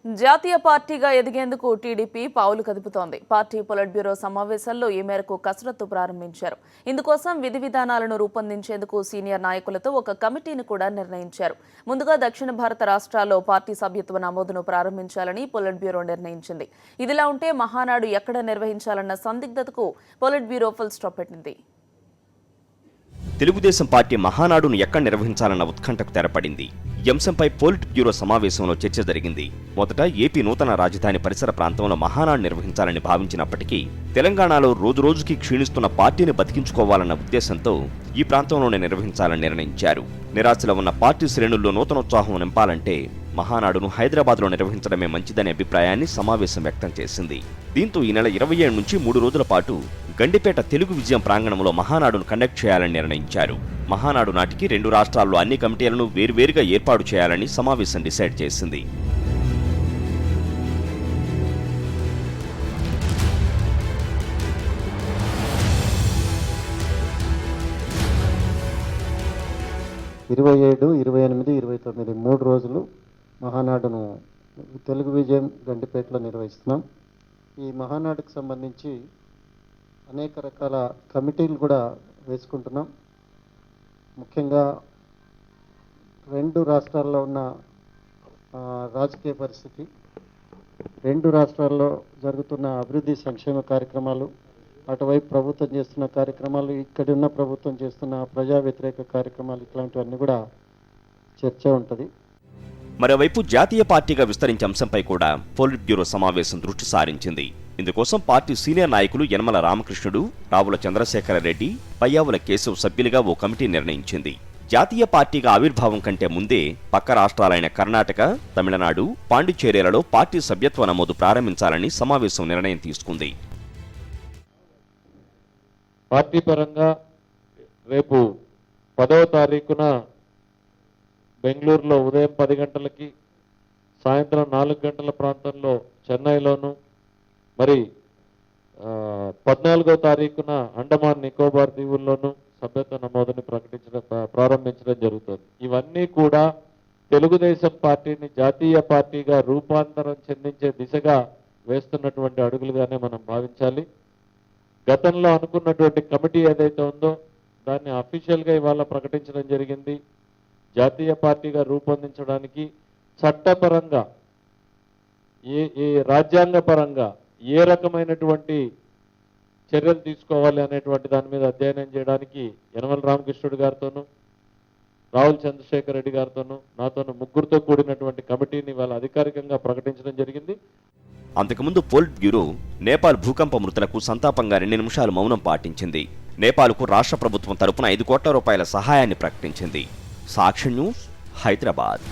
జాతీయ పార్టీగా ఎదిగేందుకు టీడీపీ పావులు కదుపుతోంది. పార్టీ పొలిట్ బ్యూరో సమావేశాల్లో ఈ మేరకు కసరత్తు ప్రారంభించారు. ఇందుకోసం విధి విధానాలను రూపొందించేందుకు సీనియర్ నాయకులతో ఒక కమిటీని కూడా నిర్ణయించారు. ముందుగా దక్షిణ భారత రాష్ట్రాల్లో పార్టీ సభ్యత్వ నమోదును ప్రారంభించాలని పొలిట్ బ్యూరో నిర్ణయించింది. ఇదిలా ఉంటే మహానాడు ఎక్కడ నిర్వహించాలన్న సందిగ్ధతకు పొలిట్ బ్యూరో ఫుల్ స్టాప్ పెట్టింది. తెలుగుదేశం పార్టీ మహానాడును ఎక్కడ నిర్వహించాలన్న ఉత్కంఠకు తెరపడింది. ఈ అంశంపై పొలిట్ బ్యూరో సమావేశంలో చర్చ జరిగింది. మొదట ఏపీ నూతన రాజధాని పరిసర ప్రాంతంలో మహానాడు నిర్వహించాలని భావించినప్పటికీ తెలంగాణలో రోజురోజుకి క్షీణిస్తున్న పార్టీని బతికించుకోవాలన్న ఉద్దేశంతో ఈ ప్రాంతంలోనే నిర్వహించాలని నిర్ణయించారు. నిరాశలో ఉన్న పార్టీ శ్రేణుల్లో నూతనోత్సాహం నింపాలంటే మహానాడును హైదరాబాద్లో నిర్వహించడమే మంచిదనే అభిప్రాయాన్ని సమావేశం వ్యక్తం చేసింది. దీంతో ఈ నెల 27 నుంచి 3 రోజుల పాటు గండిపేట తెలుగు విజయం ప్రాంగణంలో మహానాడును కండక్ట్ చేయాలని నిర్ణయించారు. మహానాడు నాటికి 2 రాష్ట్రాల్లో అన్ని కమిటీలను వేర్వేరుగా ఏర్పాటు చేయాలని సమావేశం డిసైడ్ చేసింది. ఇరవై 28, 29 3 రోజులు మహానాడును తెలుగు విజయం గండిపేటలో నిర్వహిస్తున్నాం. ఈ మహానాడుకు సంబంధించి అనేక రకాల కమిటీలు కూడా వేసుకుంటున్నాం. ముఖ్యంగా 2 రాష్ట్రాల్లో ఉన్న రాజకీయ పరిస్థితి, 2 రాష్ట్రాల్లో జరుగుతున్న అభివృద్ధి సంక్షేమ కార్యక్రమాలు, అటువైపు ప్రభుత్వం చేస్తున్న కార్యక్రమాలు, ఇక్కడున్న ప్రభుత్వం చేస్తున్న ప్రజా వ్యతిరేక కార్యక్రమాలు, ఇట్లాంటివన్నీ కూడా చర్చ ఉంటుంది. మరోవైపు జాతీయ పార్టీగా విస్తరించే అంశంపై కూడా పొలిట్ బ్యూరో సమావేశం దృష్టి సారించింది. ఇందుకోసం పార్టీ సీనియర్ నాయకులు యనమల రామకృష్ణుడు, రావుల చంద్రశేఖర రెడ్డి, పయ్యావుల కేశవ్ సభ్యులుగా ఓ కమిటీ నిర్ణయించింది. జాతీయ పార్టీగా ఆవిర్భావం కంటే ముందే పక్క రాష్ట్రాలైన కర్ణాటక, తమిళనాడు, పాండిచ్చేరిలలో పార్టీ సభ్యత్వ నమోదు ప్రారంభించాలని సమావేశం నిర్ణయం తీసుకుంది. పార్టీ పరంగా రేపు 10వ తారీఖున బెంగళూరులో ఉదయం 10 గంటలకి, సాయంత్రం 4 గంటల ప్రాంతంలో చెన్నైలోను, మరి 14వ తారీఖున అండమాన్ నికోబార్ దీవుల్లోనూ సభ్యత్వ నమోదుని ప్రారంభించడం జరుగుతుంది. ఇవన్నీ కూడా తెలుగుదేశం పార్టీని జాతీయ పార్టీగా రూపాంతరం చెందించే దిశగా వేస్తున్నటువంటి అడుగులుగానే మనం భావించాలి. గతంలో అనుకున్నటువంటి కమిటీ ఏదైతే ఉందో దాన్ని అఫీషియల్గా ఇవాళ ప్రకటించడం జరిగింది. జాతీయ పార్టీగా రూపొందించడానికి చట్టపరంగా రాజ్యాంగపరంగా ఏ రకమైనటువంటి చర్యలు తీసుకోవాలి అనేటువంటి దాని మీద అధ్యయనం చేయడానికి యనమల రామకృష్ణుడు గారితోనూ, రావుల చంద్రశేఖర్ రెడ్డి గారితోనూ, నాతోనూ ముగ్గురితో కూడినటువంటి కమిటీని ఇవాళ అధికారికంగా ప్రకటించడం జరిగింది. అంతకుముందు పొలిట్ బ్యూరో నేపాల్ భూకంప మృతులకు సంతాపంగా 2 నిమిషాలు మౌనం పాటించింది. నేపాల్కు రాష్ట్ర ప్రభుత్వం తరపున 5 కోట్ల రూపాయల సహాయాన్ని ప్రకటించింది. సాక్షి న్యూస్, హైదరాబాద్.